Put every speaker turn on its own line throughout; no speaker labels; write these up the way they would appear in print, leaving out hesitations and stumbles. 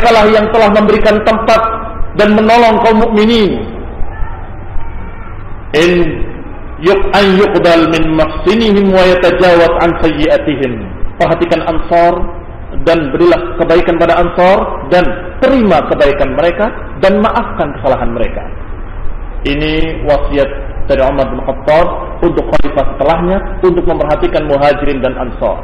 merekalah yang telah memberikan tempat dan menolong kaum mukminin. An yuqbal min mahsinihim wa yatajawaz an sayyi'atihim. Perhatikan Ansar dan berilah kebaikan pada Ansar dan terima kebaikan mereka dan maafkan kesalahan mereka. Ini wasiat dari Umar bin Khattab untuk khalifah setelahnya untuk memperhatikan Muhajirin dan Ansar.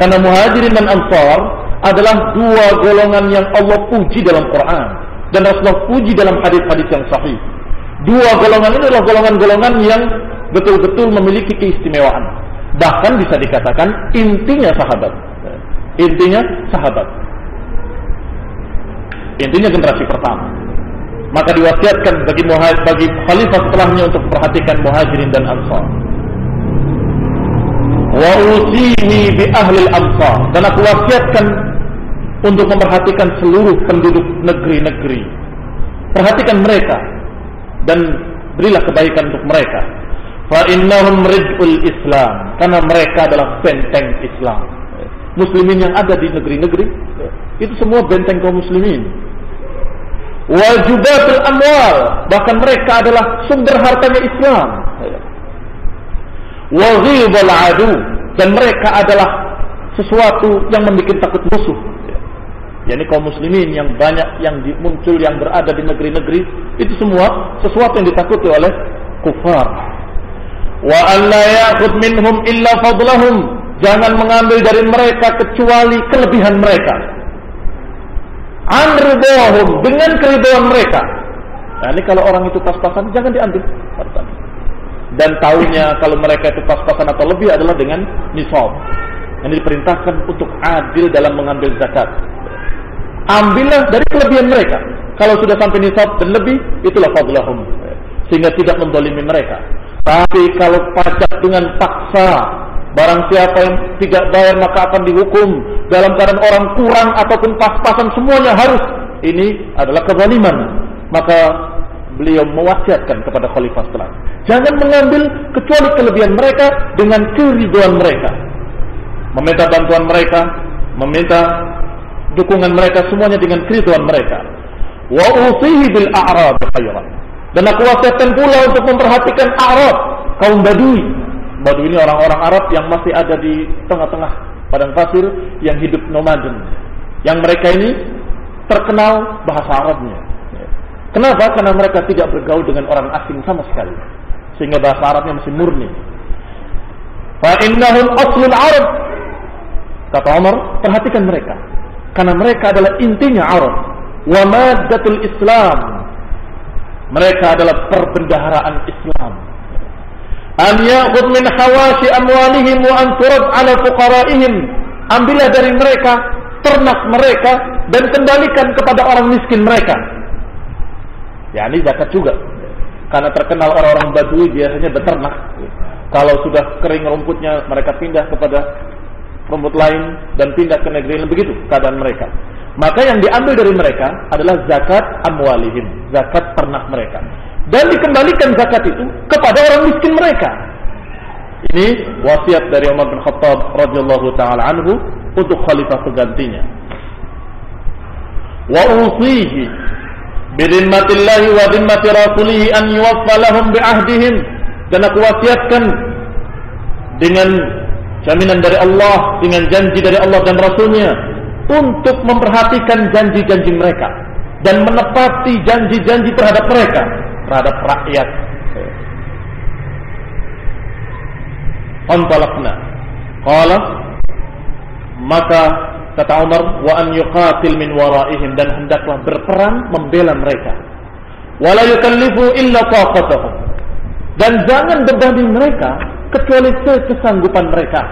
Karena Muhajirin dan Ansar adalah dua golongan yang Allah puji dalam Quran dan Rasulullah puji dalam hadis-hadis yang sahih. Dua golongan ini adalah golongan-golongan yang betul-betul memiliki keistimewaan. Bahkan bisa dikatakan intinya sahabat. Intinya sahabat. Intinya generasi pertama. Maka diwasiatkan bagi khalifah setelahnya untuk memperhatikan Muhajirin dan Ansar. Wa usihi bi ahli al-amsar, dan aku wasiatkan untuk memperhatikan seluruh penduduk negeri-negeri. Perhatikan mereka dan berilah kebaikan untuk mereka. Fa innahum rid'ul Islam, karena mereka adalah benteng Islam. Muslimin yang ada di negeri-negeri itu semua benteng kaum muslimin. Wajubatul amwal, bahkan mereka adalah sumber hartanya Islam. Waghidul adu, dan mereka adalah sesuatu yang membuat takut musuh. Yani kaum muslimin yang banyak yang muncul yang berada di negeri-negeri itu semua sesuatu yang ditakuti oleh kufar. Wa alla ya'khudh minhum illa fadlahum, jangan mengambil dari mereka kecuali kelebihan mereka. An ridhahum, dengan keridhaan mereka. Nah, ini kalau orang itu pas-pasan jangan diambil. Dan tahunya kalau mereka itu pas-pasan atau lebih adalah dengan nisab. Ini diperintahkan untuk adil dalam mengambil zakat. Ambillah dari kelebihan mereka. Kalau sudah sampai nisab dan lebih, itulah fadlahum, sehingga tidak menzalimi mereka. Tapi kalau pajak dengan paksa, barang siapa yang tidak bayar maka akan dihukum dalam keadaan orang kurang ataupun pas-pasan, semuanya harus. Ini adalah kezaliman. Maka beliau mewasiatkan kepada khalifah setelah, jangan mengambil kecuali kelebihan mereka dengan keridhaan mereka. Meminta bantuan mereka, meminta dukungan mereka, semuanya dengan keridhaan mereka. Wa usihi bil a'rab khairan, dan aku wasiatkan pula untuk memperhatikan Arab, kaum Badui. Badui ini orang-orang Arab yang masih ada di tengah-tengah padang pasir yang hidup nomaden, yang mereka ini terkenal bahasa Arabnya. Kenapa? Karena mereka tidak bergaul dengan orang asing sama sekali, sehingga bahasa Arabnya masih murni. Fa innahum aslul Arab, kata Umar, perhatikan mereka, karena mereka adalah intinya Arab. Wa maddatul Islam, mereka adalah perbendaharaan Islam. An ya'khudh min hawashi amwalihim wa an turad 'ala fuqara'ihim, ambillah dari mereka ternak mereka dan kembalikan kepada orang miskin mereka. Ya, ini zakat juga. Karena terkenal orang-orang Badui biasanya beternak. Kalau sudah kering rumputnya, mereka pindah kepada rumput lain dan pindah ke negeri lain, begitu keadaan mereka. Maka yang diambil dari mereka adalah zakat amwalihim, zakat ternak mereka, dan dikembalikan zakat itu kepada orang miskin mereka. Ini wasiat dari Umar bin Khattab radhiyallahu taala anhu untuk khalifah penggantinya. Wa usihi bidimmatillahi wa dimmati rasulihi an yuwaffa lahum bi'ahdihim, dan aku wasiatkan dengan jaminan dari Allah, dengan janji dari Allah dan Rasulnya, untuk memperhatikan janji-janji mereka dan menepati janji-janji terhadap mereka, terhadap rakyat. Antalaqna, qala, maka kata Umar, wa an yuqatil min waraihim, dan hendaklah berperang membela mereka. Wala yukallifu illa taqatahum, dan jangan bebani mereka kecuali kesanggupan mereka.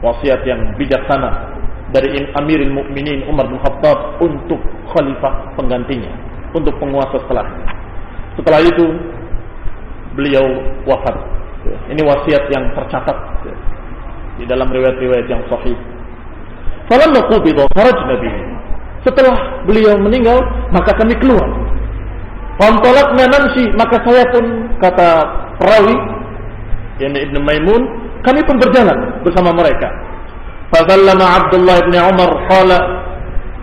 Wasiat yang bijaksana dari Amirul Mukminin Umar bin Khattab untuk khalifah penggantinya, untuk penguasa setelahnya. Setelah itu beliau wafat. Ini wasiat yang tercatat di dalam riwayat-riwayat yang sahih. Falamma qubida kharajna bihi, setelah beliau meninggal maka kami keluar. Fantalaqna namshi, maka saya pun, kata perawi yakni Ibnu Maimun, kami pun berjalan bersama mereka. Fadzallama Abdullah bin Umar qala,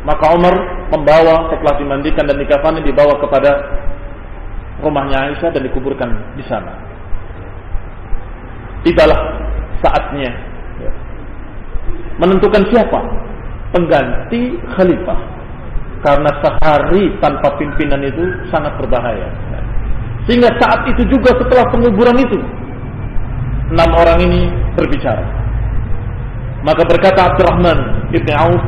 maka Umar membawa setelah dimandikan dan dikafani, dibawa kepada rumahnya Aisyah dan dikuburkan di sana. Tibalah saatnya menentukan siapa pengganti khalifah, karena sehari tanpa pimpinan itu sangat berbahaya. Sehingga saat itu juga setelah penguburan itu 6 orang ini berbicara. Maka berkata Abdurrahman ibn Auf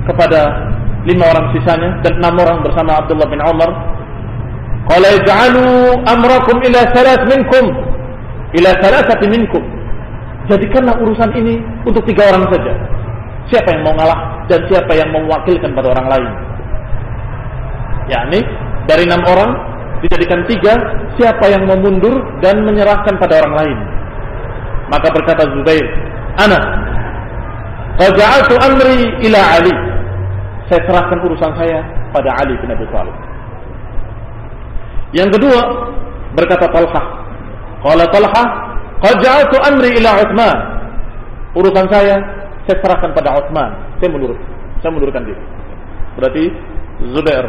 kepada 5 orang sisanya dan 6 orang bersama Abdullah bin Umar, qala ij'alu amrakum ila thalathati minkum. Jadikanlah urusan ini untuk 3 orang saja. Siapa yang mau ngalah dan siapa yang mewakilkan pada orang lain. Yakni dari 6 orang dijadikan 3, siapa yang mau mundur dan menyerahkan pada orang lain. Maka berkata Zubair, ana qad ja'altu amri ila Ali. Saya serahkan urusan saya pada Ali bin Abi Thalib. Yang kedua berkata Talhah, qala Talhah qad ja'altu amri ila Utsman. Urusan saya serahkan pada Utsman. Saya mundurkan diri. Berarti Zubair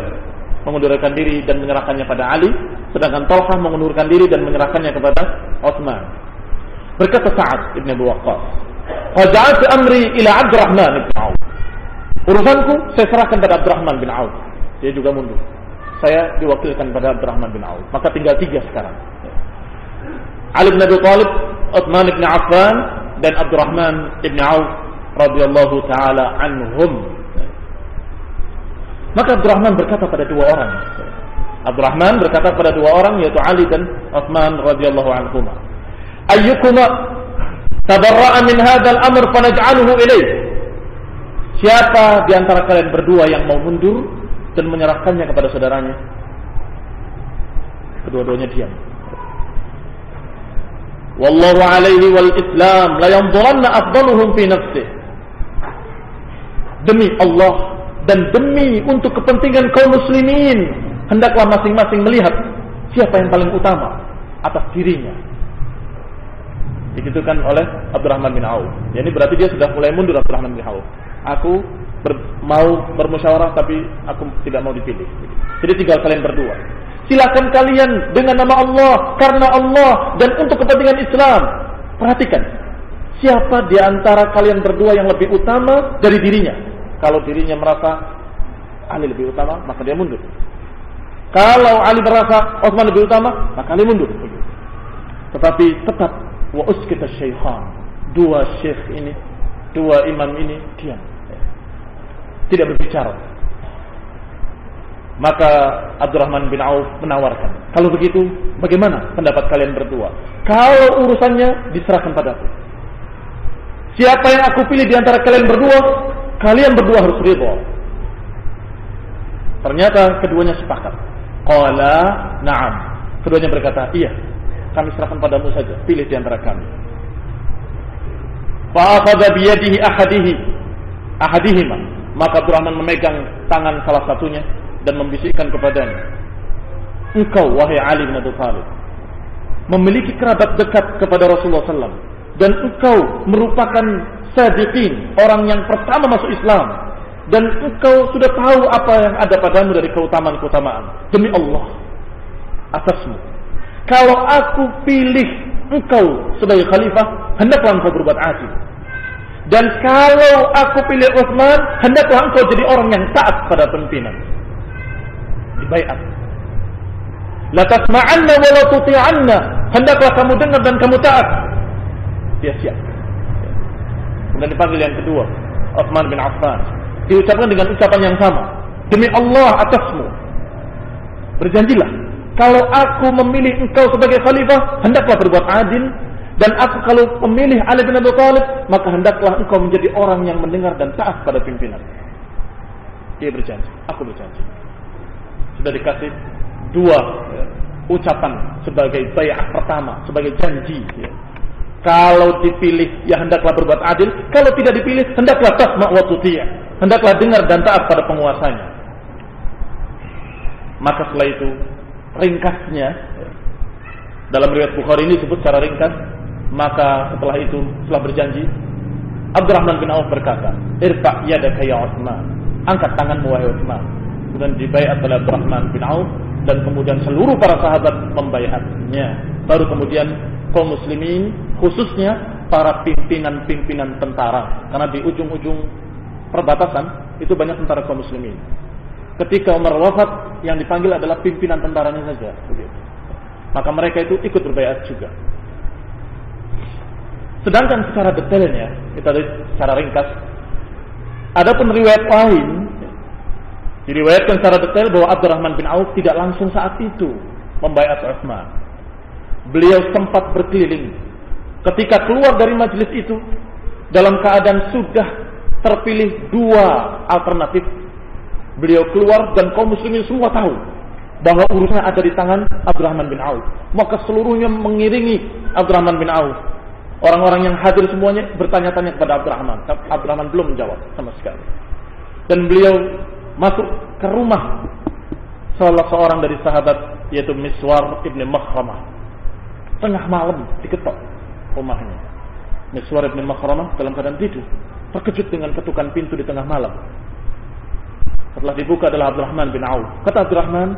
mengundurkan diri dan menyerahkannya pada Ali, sedangkan Talhah mengundurkan diri dan menyerahkannya kepada Utsman. Berkata Sa'ad ibn Abi Waqqas, qad ja'altu amri ila Abdurrahman bin Auf. Urusanku saya serahkan pada Abdurrahman bin Auf. Dia juga mundur. Saya diwakilkan pada Abdurrahman bin Auf. Maka tinggal 3 sekarang. Ali bin Abi Thalib, Utsman bin Affan dan Abdurrahman bin Auf radhiyallahu taala anhum. Maka Abdurrahman berkata pada 2 orang. Abdurrahman berkata pada 2 orang, yaitu Ali dan Utsman radhiyallahu anhuma, ayyukuma tabarra'a min hadzal amr fanaj'aluhu ilayh. Siapa di antara kalian berdua yang mau mundur dan menyerahkannya kepada saudaranya? Kedua-duanya diam. Wallahu alaihi wal Islam la yanzuranna afdaluhum fi nafsihi. Demi Allah dan demi untuk kepentingan kaum muslimin, hendaklah masing-masing melihat siapa yang paling utama atas dirinya. Dikitukan oleh Abdurrahman bin Auf. Ya, ini berarti dia sudah mulai mundur. Abdurrahman bin Auf, aku mau bermusyawarah tapi aku tidak mau dipilih. Jadi tinggal kalian berdua. Silakan kalian dengan nama Allah, karena Allah dan untuk kepentingan Islam. Perhatikan, siapa di antara kalian berdua yang lebih utama dari dirinya. Kalau dirinya merasa Ali lebih utama, maka dia mundur. Kalau Ali merasa Utsman lebih utama, maka Ali mundur. Tetapi tetap wa uskita syaikhan, 2 syekh ini, 2 imam ini diam, tidak berbicara. Maka Abdurrahman bin Auf menawarkan, kalau begitu bagaimana pendapat kalian berdua? Kalau urusannya diserahkan padaku, siapa yang aku pilih di antara kalian berdua, kalian berdua harus ridha. Ternyata keduanya sepakat. Qala na'am. Keduanya berkata, iya, kami serahkan padamu saja, pilih di antara kami. Fa akhadha bi yadihi ahadihima. Maka Abdurrahman memegang tangan salah satunya dan membisikkan kepadanya, engkau wahai Ali bin Abi Thalib memiliki kerabat dekat kepada Rasulullah SAW, dan engkau merupakan sadiqin, orang yang pertama masuk Islam, dan engkau sudah tahu apa yang ada padamu dari keutamaan-keutamaan. Demi Allah, atasmu, kalau aku pilih engkau sebagai khalifah, hendaklah engkau berbuat adil. Dan kalau aku pilih Utsman, hendaklah engkau jadi orang yang taat pada pimpinan. Dibaiat. La tasma'anna wa la tuti'anna. Hendaklah kamu dengar dan kamu taat. Dia siap. Kemudian dipanggil yang kedua, Utsman bin Affan. Diucapkan dengan ucapan yang sama. Demi Allah atasmu, berjanjilah, kalau aku memilih engkau sebagai khalifah, hendaklah berbuat adil. Dan aku kalau memilih Ali bin Abi Thalib, maka hendaklah engkau menjadi orang yang mendengar dan taat pada pimpinan. Dia berjanji, aku berjanji. Sudah dikasih 2 ucapan sebagai bai'ah pertama, sebagai janji. Kalau dipilih, ya hendaklah berbuat adil. Kalau tidak dipilih, hendaklah tasma' wa tuti'. Hendaklah dengar dan taat pada penguasanya. Maka setelah itu, ringkasnya, dalam riwayat Bukhari ini disebut secara ringkas. Maka setelah itu, setelah berjanji, Abdurrahman bin Auf berkata, irfa' yadaka ya Utsman. Angkat tanganmu wahai Utsman. kemudian dibaiat oleh Abdurrahman bin Auf, dan kemudian seluruh para sahabat membaiatnya. Baru kemudian kaum muslimin, khususnya para pimpinan-pimpinan tentara, karena di ujung-ujung perbatasan itu banyak tentara kaum muslimin. Ketika Umar wafat, yang dipanggil adalah pimpinan tentaranya saja. Maka mereka itu ikut berbaiat juga. Sedangkan secara detailnya, kita lihat secara ringkas, adapun riwayat lain diriwayatkan secara detail bahwa Abdurrahman bin Auf tidak langsung saat itu membaiat Utsman. Beliau sempat berkeliling. Ketika keluar dari majelis itu, dalam keadaan sudah terpilih dua alternatif, beliau keluar dan kaum muslimin semua tahu bahwa urusannya ada di tangan Abdurrahman bin Auf. Maka seluruhnya mengiringi Abdurrahman bin Auf. Orang-orang yang hadir semuanya bertanya-tanya kepada Abdurrahman. Abdurrahman belum menjawab sama sekali. Dan beliau masuk ke rumah salah seorang dari sahabat, yaitu Miswar ibn Makhramah. Tengah malam diketok rumahnya. Miswar ibn Makhramah dalam keadaan tidur, terkejut dengan ketukan pintu di tengah malam. Setelah dibuka adalah Abdurrahman bin Auf. Kata Abdurrahman,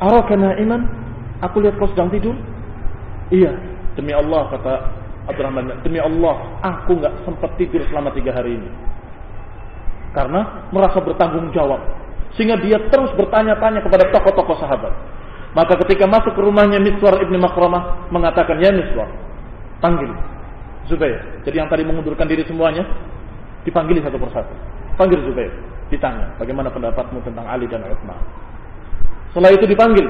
"Araka na'iman? Aku lihat kau sedang tidur." "Iya." "Demi Allah," kata Abdurrahman, "demi Allah, aku enggak sempat tidur selama 3 hari ini." Karena merasa bertanggung jawab, sehingga dia terus bertanya-tanya kepada tokoh-tokoh sahabat. Maka ketika masuk ke rumahnya Miswar ibn Makhramah, mengatakan, "Ya Miswar, panggil Zubair." Jadi yang tadi mengundurkan diri semuanya dipanggil satu persatu. Panggil Zubair, ditanya, "Bagaimana pendapatmu tentang Ali dan Utsman?" Setelah itu dipanggil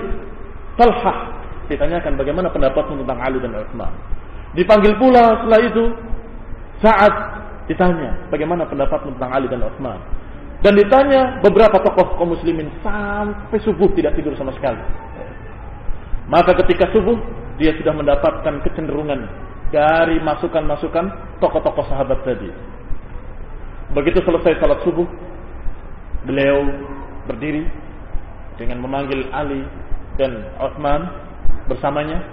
Talhah, ditanyakan, "Bagaimana pendapatmu tentang Ali dan Utsman?" Dipanggil pula setelah itu Sa'ad, ditanya, "Bagaimana pendapatmu tentang Ali dan Utsman?" Dan ditanya beberapa tokoh kaum muslimin sampai subuh tidak tidur sama sekali. Maka ketika subuh, dia sudah mendapatkan kecenderungan dari masukan-masukan tokoh-tokoh sahabat tadi. Begitu selesai salat subuh, beliau berdiri dengan memanggil Ali dan Utsman bersamanya,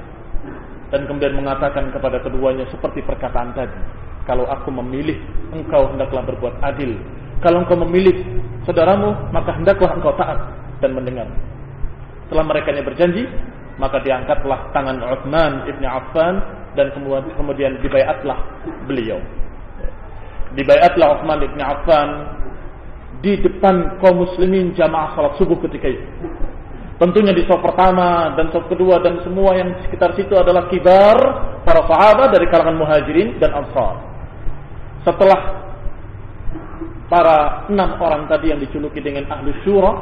dan kemudian mengatakan kepada keduanya seperti perkataan tadi, "Kalau aku memilih, engkau hendaklah berbuat adil. Kalau engkau memilih saudaramu, maka hendaklah engkau taat dan mendengar." Setelah mereka berjanji, maka diangkatlah tangan Utsman ibn Affan dan kemudian dibaiatlah beliau. Dibaiatlah Utsman ibn Affan di depan kaum muslimin jamaah salat subuh ketika itu. Tentunya di saf pertama dan saf kedua dan semua yang di sekitar situ adalah kibar para sahabat dari kalangan muhajirin dan ansar. Setelah para 6 orang tadi yang dijuluki dengan ahlu syura,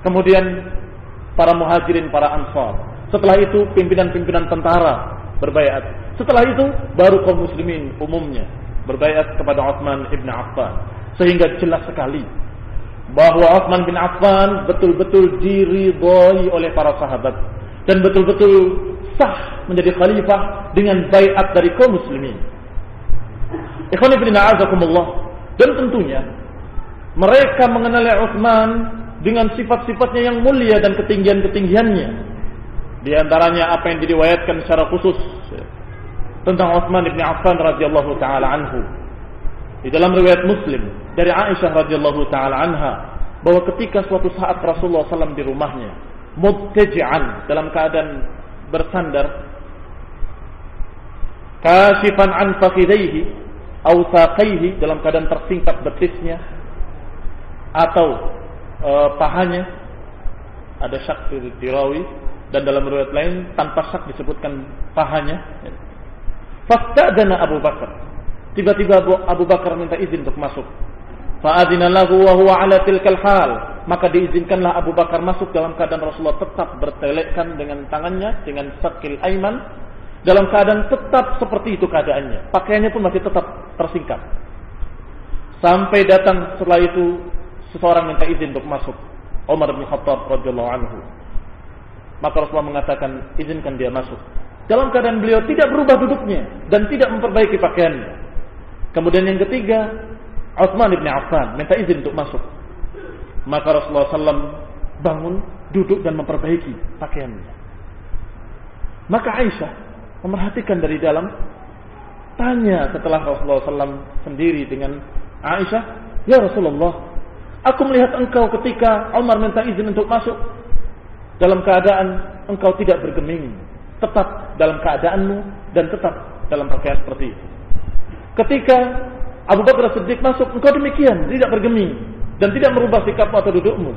kemudian para muhajirin, para ansar. Setelah itu pimpinan-pimpinan tentara berbaiat. Setelah itu baru kaum muslimin umumnya berbaiat kepada Utsman ibn Affan. Sehingga jelas sekali bahwa Utsman bin Affan betul-betul diridhai oleh para sahabat dan betul-betul sah menjadi khalifah dengan baiat dari kaum muslimin. Ikhwan fillah a'azakumullah. Dan tentunya mereka mengenali Utsman dengan sifat-sifatnya yang mulia dan ketinggian-ketinggiannya. Di antaranya apa yang diriwayatkan secara khusus tentang Utsman bin Affan radhiyallahu taala anhu. Di dalam riwayat Muslim dari Aisyah radhiyallahu taala anha, bahwa ketika suatu saat Rasulullah SAW di rumahnya, muttaji'an, dalam keadaan bersandar, kasifan an fakhidaihi aw saqaihi, dalam keadaan tersingkap betisnya atau pahanya, ada syak di rawi, dan dalam riwayat lain tanpa syak disebutkan pahanya. Fasta'dana Abu Bakar, tiba-tiba Abu Bakar minta izin untuk masuk. Fa'adzina lahu wa huwa 'ala tilkal hal, maka diizinkanlah Abu Bakar masuk dalam keadaan Rasulullah tetap bertelekkan dengan tangannya dengan sakil aiman, dalam keadaan tetap seperti itu keadaannya. Pakaiannya pun masih tetap tersingkap. Sampai datang setelah itu seseorang minta izin untuk masuk, Umar bin Khattab radhiyallahu anhu. Maka Rasulullah mengatakan, izinkan dia masuk. Dalam keadaan beliau tidak berubah duduknya dan tidak memperbaiki pakaiannya. Kemudian yang ketiga, Utsman bin Affan minta izin untuk masuk. Maka Rasulullah SAW bangun, duduk dan memperbaiki pakaiannya. Maka Aisyah memerhatikan dari dalam, tanya setelah Rasulullah SAW sendiri dengan Aisyah, "Ya Rasulullah, Aku melihat engkau ketika Umar minta izin untuk masuk dalam keadaan engkau tidak bergeming, tetap dalam keadaanmu dan tetap dalam pakaian seperti itu. Ketika Abu Bakar Siddiq masuk, engkau demikian, tidak bergeming dan tidak merubah sikapmu atau dudukmu.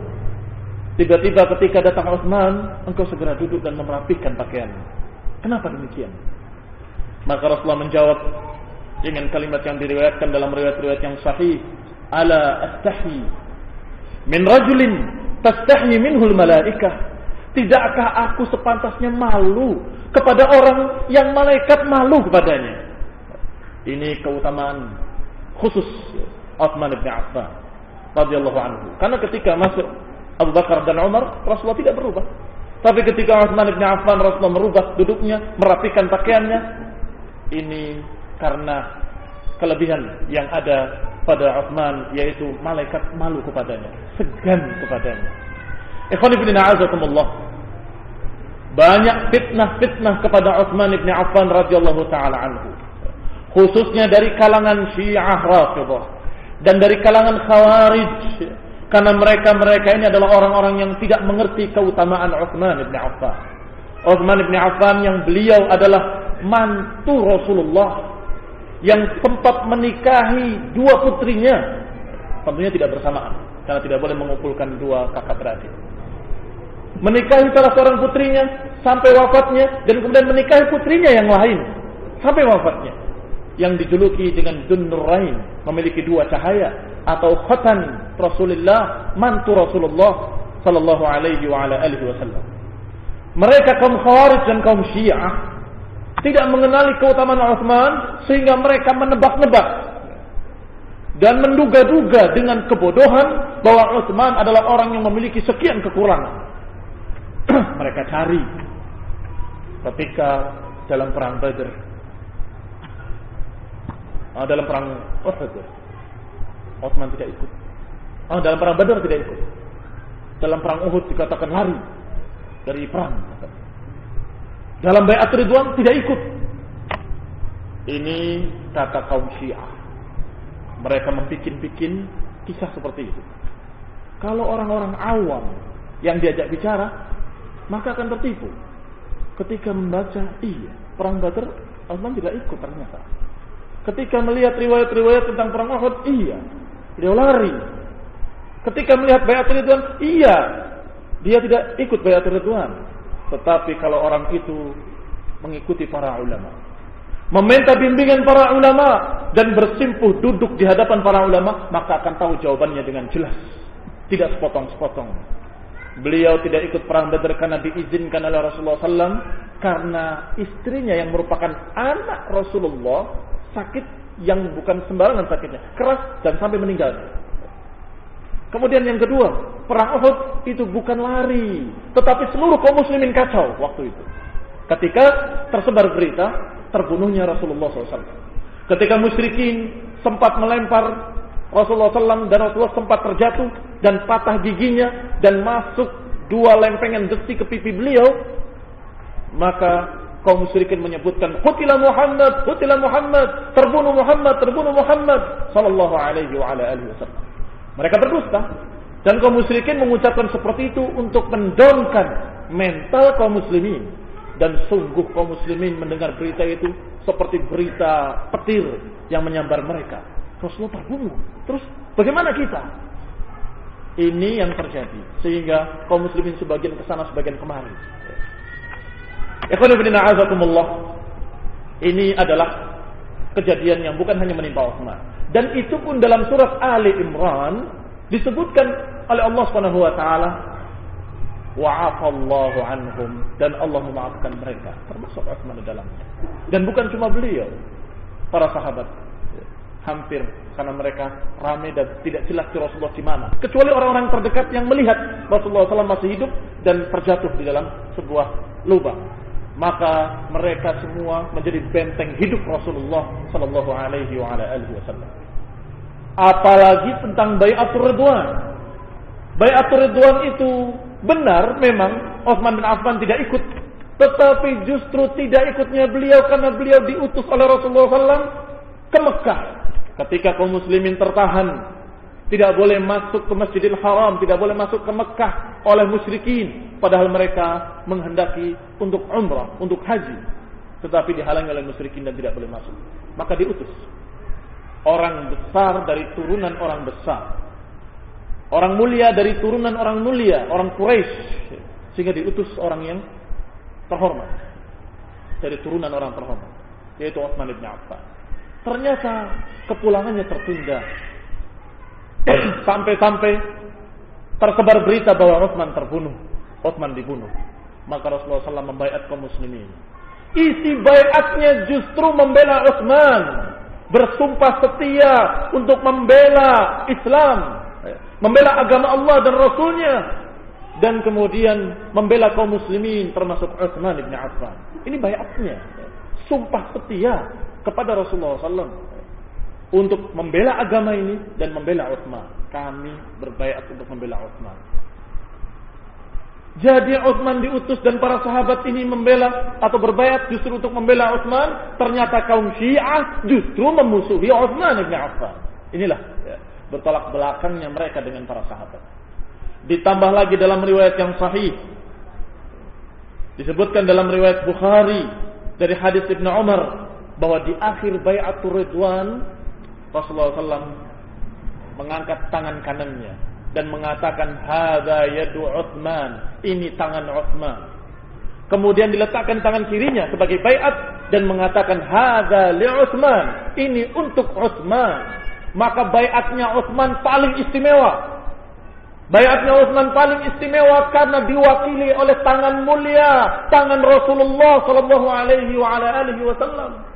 Tiba-tiba ketika datang Utsman, engkau segera duduk dan merapikan pakaianmu. Kenapa demikian? Maka Rasulullah menjawab dengan kalimat yang diriwayatkan dalam riwayat-riwayat yang sahih, ala astahi min rajulin tastahi minhul malaikah. Tidakkah aku sepantasnya malu kepada orang yang malaikat malu kepadanya? Ini keutamaan khusus Utsman bin Affan radhiyallahu anhu. Karena ketika masuk Abu Bakar dan Umar, Rasulullah tidak berubah. Tapi ketika Utsman bin Affan, Rasulullah merubah duduknya, merapikan pakaiannya. Ini karena kelebihan yang ada pada Utsman, yaitu malaikat malu kepadanya, segan kepadanya. Ikhwan fillah a'azakumullah. Banyak fitnah-fitnah kepada Utsman bin Affan radhiyallahu taala anhu. Khususnya dari kalangan Syiah Rafidhah dan dari kalangan Khawarij, karena mereka ini adalah orang-orang yang tidak mengerti keutamaan Utsman bin Affan. Utsman bin Affan yang beliau adalah mantu Rasulullah yang sempat menikahi dua putrinya, tentunya tidak bersamaan karena tidak boleh mengumpulkan dua kakak beradik. Menikahi salah seorang putrinya sampai wafatnya, dan kemudian menikahi putrinya yang lain sampai wafatnya, yang dijuluki dengan Dunnurain, memiliki dua cahaya, atau khatan Rasulullah, mantu Rasulullah sallallahu alaihi wa ala alihi wasallam. Mereka kaum Khawarij dan kaum Syiah tidak mengenali keutamaan Utsman, sehingga mereka menebak-nebak dan menduga-duga dengan kebodohan bahwa Utsman adalah orang yang memiliki sekian kekurangan. Mereka cari ketika dalam perang Badr, dalam perang Uhud, Utsman tidak ikut. Dalam perang Badr tidak ikut. Dalam perang Uhud dikatakan lari dari perang. Dalam Bai'at Ridwan tidak ikut. Ini kata kaum Syiah. Mereka membikin-bikin kisah seperti itu. Kalau orang-orang awam yang diajak bicara, maka akan tertipu. Ketika membaca, iya, perang Badr, Utsman tidak ikut ternyata. Ketika melihat riwayat-riwayat tentang perang Uhud, iya, beliau lari. Ketika melihat Bai'at Ridwan, iya, dia tidak ikut Bai'at Ridwan. Tetapi kalau orang itu mengikuti para ulama, meminta bimbingan para ulama, dan bersimpuh duduk di hadapan para ulama, maka akan tahu jawabannya dengan jelas, tidak sepotong-sepotong. Beliau tidak ikut perang Badr karena diizinkan oleh Rasulullah SAW, karena istrinya yang merupakan anak Rasulullah sakit yang bukan sembarangan sakitnya, keras dan sampai meninggal. Kemudian yang kedua, perang Uhud itu bukan lari, tetapi seluruh kaum muslimin kacau waktu itu. Ketika tersebar berita terbunuhnya Rasulullah SAW. Ketika musyrikin sempat melempar Rasulullah SAW, dan Rasulullah sempat terjatuh dan patah giginya dan masuk dua lempengan besi ke pipi beliau, maka kaum musyrikin menyebutkan qutila Muhammad, terbunuh Muhammad sallallahu alaihi wa ala alihi wasallam. Mereka berdusta, dan kaum musyrikin mengucapkan seperti itu untuk mendongkan mental kaum muslimin. Dan sungguh kaum muslimin mendengar berita itu seperti berita petir yang menyambar mereka. Rasulullah terbunuh. Terus bagaimana kita? Ini yang terjadi, sehingga kaum muslimin sebagian kesana sebagian kemari. Ikhwan fillah a'azakumullah. Ini adalah kejadian yang bukan hanya menimpa Utsman, dan itu pun dalam surat Ali Imran disebutkan oleh Allah Subhanahu wa taala, wa'afallahu anhum, dan Allah memaafkan mereka, termasuk Utsman di dalamnya. Dan bukan cuma beliau, para sahabat hampir, karena mereka ramai dan tidak jelas Rasulullah di mana, kecuali orang-orang terdekat yang melihat Rasulullah SAW masih hidup dan terjatuh di dalam sebuah lubang. Maka mereka semua menjadi benteng hidup Rasulullah sallallahu alaihi wa ala alihi wasallam. Apalagi tentang Bai'atur Ridwan. Bai'atur Ridwan itu benar memang Utsman bin Affan tidak ikut, tetapi justru tidak ikutnya beliau karena beliau diutus oleh Rasulullah SAW ke Mekah ketika kaum muslimin tertahan Tidak boleh masuk ke Masjidil Haram, tidak boleh masuk ke Mekah oleh musyrikin, padahal mereka menghendaki untuk umrah, untuk haji, tetapi dihalangi oleh musyrikin dan tidak boleh masuk. Maka diutus orang besar dari turunan orang besar, orang mulia dari turunan orang mulia, orang Quraisy, sehingga diutus orang yang terhormat dari turunan orang terhormat, yaitu Utsman bin Affan. Ternyata kepulangannya tertunda. Sampai-sampai tersebar berita bahwa Utsman terbunuh, Utsman dibunuh. Maka Rasulullah SAW membaiat kaum muslimin. Isi baiatnya justru membela Utsman, bersumpah setia untuk membela Islam, membela agama Allah dan Rasulnya, dan kemudian membela kaum muslimin termasuk Utsman bin Affan. Ini baiatnya, sumpah setia kepada Rasulullah SAW untuk membela agama ini dan membela Utsman. Kami berbaiat untuk membela Utsman. Jadi Utsman diutus dan para sahabat ini membela atau berbaiat justru untuk membela Utsman. Ternyata kaum Syiah justru memusuhi Utsman bin Affan. Inilah bertolak belakangnya mereka dengan para sahabat. Ditambah lagi dalam riwayat yang sahih, disebutkan dalam riwayat Bukhari dari hadis Ibnu Umar bahwa di akhir bai'atur ridwan Rasulullah SAW mengangkat tangan kanannya dan mengatakan hadza yadu Utsman, ini tangan Utsman. Kemudian diletakkan tangan kirinya sebagai baiat dan mengatakan hadza li Utsman, ini untuk Utsman. Maka baiatnya Utsman paling istimewa. Baiatnya Utsman paling istimewa karena diwakili oleh tangan mulia, tangan Rasulullah sallallahu alaihi wasallam.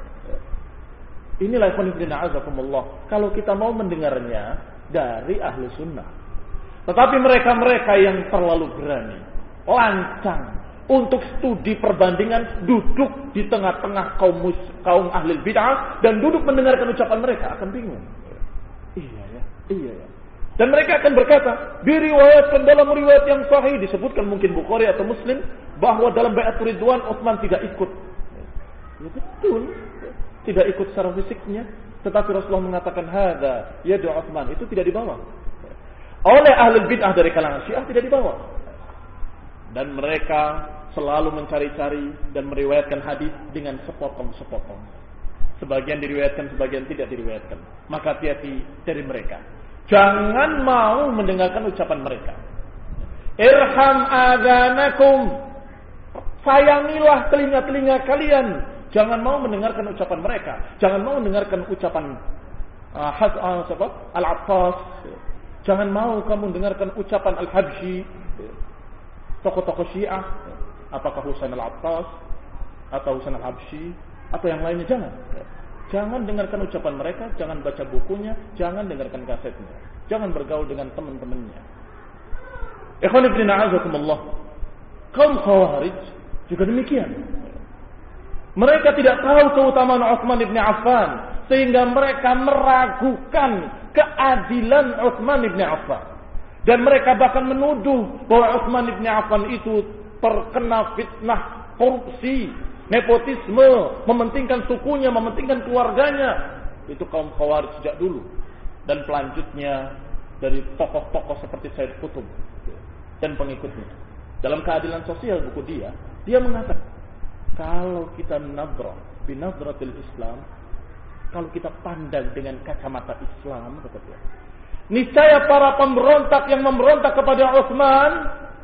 Inilah ikhwanifidina azakumullah, kalau kita mau mendengarnya dari ahlu sunnah. Tetapi mereka-mereka yang terlalu berani, lancang untuk studi perbandingan, duduk di tengah-tengah kaum ahli bid'ah dan duduk mendengarkan ucapan mereka, akan bingung. Iya ya. Dan mereka akan berkata, diriwayatkan dalam riwayat yang sahih, disebutkan mungkin Bukhari atau Muslim, bahwa dalam bai'atul ridwan Utsman tidak ikut. Ya betul, tidak ikut secara fisiknya, tetapi Rasulullah mengatakan hadza yadu Utsman, itu tidak dibawa. Oleh ahli bid'ah dari kalangan Syiah tidak dibawa. Dan mereka selalu mencari-cari dan meriwayatkan hadis dengan sepotong-sepotong. Sebagian diriwayatkan, sebagian tidak diriwayatkan. Maka hati-hati dari mereka. Jangan mau mendengarkan ucapan mereka. Irham adanakum, sayangilah telinga-telinga kalian. Jangan mau mendengarkan ucapan mereka. Jangan mau mendengarkan ucapan Al-Attas. Jangan mau kamu dengarkan ucapan Al-Habsyi, tokoh-tokoh Syiah. Apakah Husain Al-Attas atau Husain Al-Habsyi atau yang lainnya. Jangan dengarkan ucapan mereka, jangan baca bukunya, jangan dengarkan kasetnya, jangan bergaul dengan teman-temannya. Ikhwan fillah a'azakumullah. Kaum Khawarij juga demikian. Mereka tidak tahu keutamaan Utsman bin Affan sehingga mereka meragukan keadilan Utsman bin Affan. Dan mereka bahkan menuduh bahwa Utsman bin Affan itu terkena fitnah korupsi, nepotisme, mementingkan sukunya, mementingkan keluarganya. Itu kaum Khawarij sejak dulu. Dan pelanjutnya dari tokoh-tokoh seperti Sayyid Qutb dan pengikutnya. Dalam keadilan sosial buku dia mengatakan, kalau kita nadrah binadratil Islam, kalau kita pandang dengan kacamata Islam, kata dia, niscaya para pemberontak yang memberontak kepada Utsman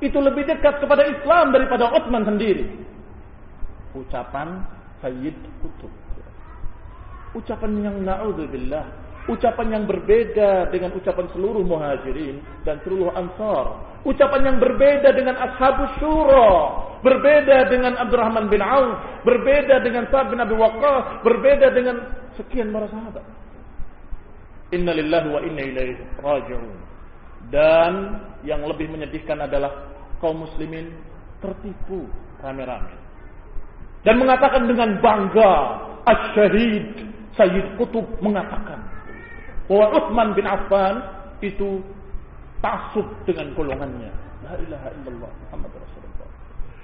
itu lebih dekat kepada Islam daripada Utsman sendiri. Ucapan Sayyid Qutb, ucapan yang na'udzubillah, ucapan yang berbeda dengan ucapan seluruh muhajirin dan seluruh ansar, ucapan yang berbeda dengan ashabus syura, berbeda dengan Abdurrahman bin Auf, berbeda dengan Sa'ad bin Abi Waqqas, berbeda dengan sekian para sahabat. Inna lillahi wa inna ilaihi raji'un. Dan yang lebih menyedihkan adalah kaum muslimin tertipu rame-rame dan mengatakan dengan bangga, Asy-Syahid Sayyid Qutb mengatakan bahwa Utsman bin Affan itu taksub dengan golongannya. La ilaha illallah Muhammad Rasulullah.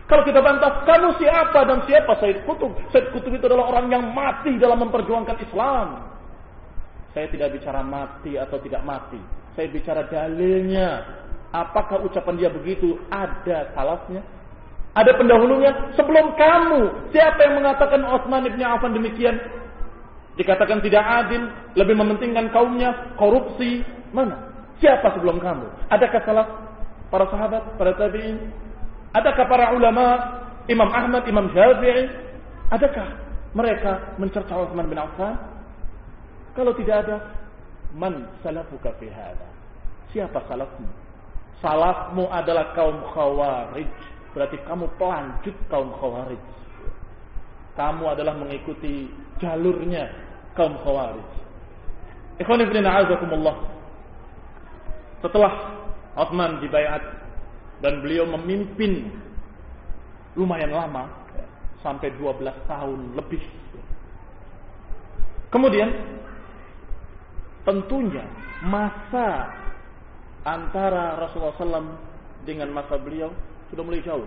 Kalau kita bantah, kamu siapa dan siapa Sayyid Qutb? Sayyid Qutb itu adalah orang yang mati dalam memperjuangkan Islam. Saya tidak bicara mati atau tidak mati. Saya bicara dalilnya. Apakah ucapan dia begitu ada salafnya? Ada pendahulunya? Sebelum kamu, siapa yang mengatakan Utsman bin Affan demikian? Dikatakan tidak adil, lebih mementingkan kaumnya, korupsi. Mana? Siapa sebelum kamu? Adakah salaf? Para sahabat, para tabi'in? Adakah para ulama? Imam Ahmad, Imam Syafi'i? Adakah mereka mencerca Utsman bin Affan? Kalau tidak ada, man salafuka fi hada? Siapa salafmu? Salafmu adalah kaum Khawarij. Berarti kamu pelanjut kaum Khawarij. Kamu adalah mengikuti jalurnya kaum Khawarij. Ikhwan fillah a'azakumullah. Setelah Utsman dibaiat dan beliau memimpin lumayan lama, sampai 12 tahun lebih. Kemudian tentunya masa antara Rasulullah SAW dengan masa beliau sudah mulai jauh.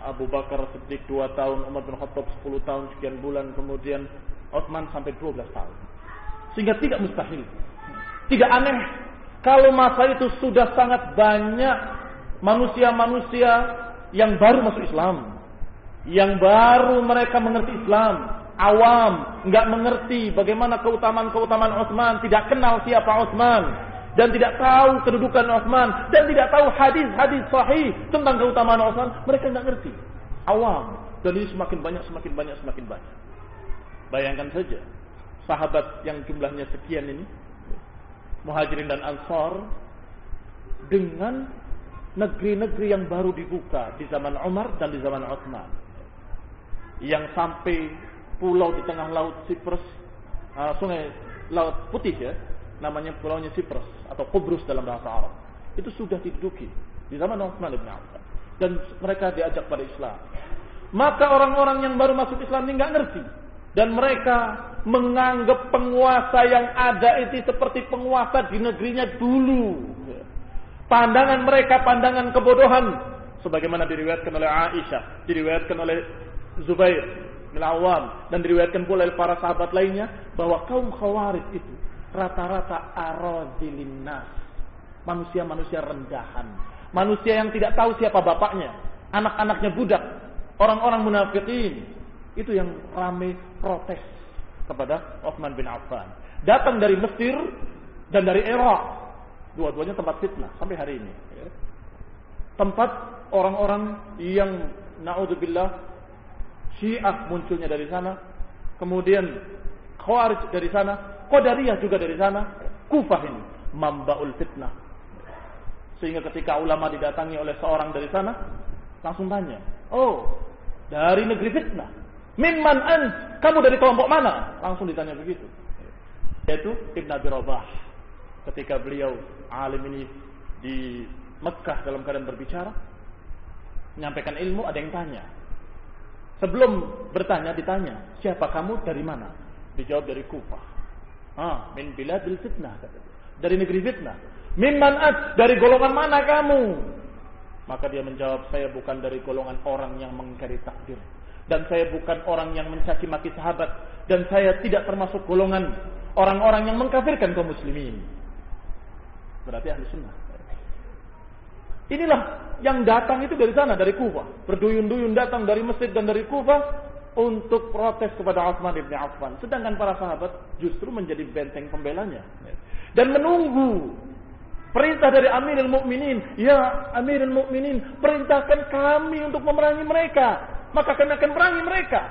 Abu Bakar Siddiq 2 tahun, Umar bin Khattab 10 tahun sekian bulan, kemudian Utsman sampai 12 tahun. Sehingga tidak mustahil, tidak aneh kalau masa itu sudah sangat banyak manusia-manusia yang baru masuk Islam, yang baru mereka mengerti Islam, awam, enggak mengerti bagaimana keutamaan-keutamaan Utsman, tidak kenal siapa Utsman, dan tidak tahu kedudukan Utsman, dan tidak tahu hadis-hadis sahih tentang keutamaan Utsman. Mereka tidak ngerti, awam, dan ini semakin banyak. Bayangkan saja, sahabat yang jumlahnya sekian ini, Muhajirin dan Ansar, dengan negeri-negeri yang baru dibuka di zaman Umar dan di zaman Utsman, yang sampai pulau di tengah laut Siprus, sungai Laut Putih ya, namanya pulaunya Siprus atau Kubrus dalam bahasa Arab, itu sudah diduduki di zaman Utsman bin Affan, dan mereka diajak pada Islam. Maka orang-orang yang baru masuk Islam ini nggak ngerti, dan mereka menganggap penguasa yang ada itu seperti penguasa di negerinya dulu. Pandangan mereka pandangan kebodohan, sebagaimana diriwayatkan oleh Aisyah, diriwayatkan oleh Zubair bin Awam, dan diriwayatkan pula oleh para sahabat lainnya, bahwa kaum Khawarij itu rata-rata aradilin nas, manusia-manusia rendahan, manusia yang tidak tahu siapa bapaknya, anak-anaknya budak, orang-orang munafikin. Itu yang ramai protes kepada Utsman bin Affan. Datang dari Mesir dan dari Irak. Dua-duanya tempat fitnah sampai hari ini. Tempat orang-orang yang naudzubillah Syiah munculnya dari sana, kemudian Khawarij dari sana, Qadariyah juga dari sana. Kufah ini mambaul fitnah. Sehingga ketika ulama didatangi oleh seorang dari sana, langsung tanya, "Oh, dari negeri fitnah. Mimman ant? Kamu dari kelompok mana?" Langsung ditanya begitu. Yaitu Ibn Abi Rabah. Ketika beliau alim ini di Mekah dalam keadaan berbicara, menyampaikan ilmu, ada yang tanya. Sebelum bertanya ditanya, "Siapa kamu, dari mana?" Dijawab, "Dari Kufah." Min biladil fitnah, kata dia. Dari negeri fitnah. Mimman ant? Dari golongan mana kamu? Maka dia menjawab, "Saya bukan dari golongan orang yang mengingkari takdir, dan saya bukan orang yang mencaci maki sahabat, dan saya tidak termasuk golongan orang-orang yang mengkafirkan kaum muslimin." Berarti ahli sunnah. Inilah yang datang itu dari sana, dari Kufah. Berduyun-duyun datang dari Mesir dan dari Kufah untuk protes kepada Utsman bin Affan. Sedangkan para sahabat justru menjadi benteng pembelanya dan menunggu perintah dari Amirul Mukminin. "Ya Amirul Mukminin, perintahkan kami untuk memerangi mereka, maka kami akan memerangi mereka."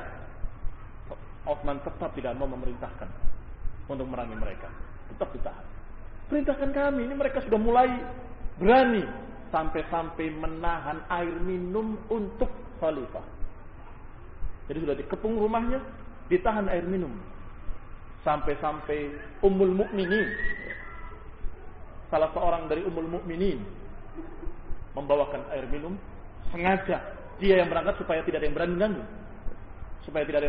Utsman tetap tidak mau memerintahkan untuk memerangi mereka, tetap ditahan. "Perintahkan kami, ini mereka sudah mulai berani." Sampai-sampai menahan air minum untuk khalifah. Jadi sudah dikepung rumahnya, ditahan air minum. Sampai-sampai Ummul Mukminin, salah seorang dari Ummul Mukminin, membawakan air minum. Sengaja dia yang berangkat supaya tidak ada yang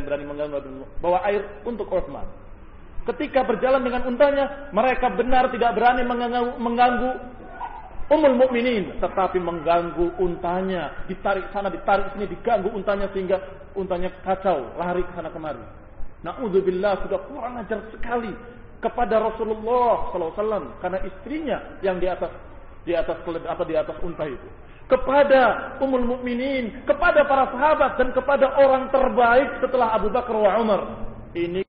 berani mengganggu. Bawa air untuk Utsman. Ketika berjalan dengan untanya, mereka benar tidak berani mengganggu Ummul Mukminin, tetapi mengganggu untanya, ditarik sana, ditarik sini, diganggu untanya sehingga untanya kacau, lari ke sana kemari. Na'udzubillah, sudah kurang ajar sekali kepada Rasulullah SAW karena istrinya yang di atas unta itu, kepada Ummul Mukminin, kepada para sahabat dan kepada orang terbaik setelah Abu Bakar wa Umar. Ini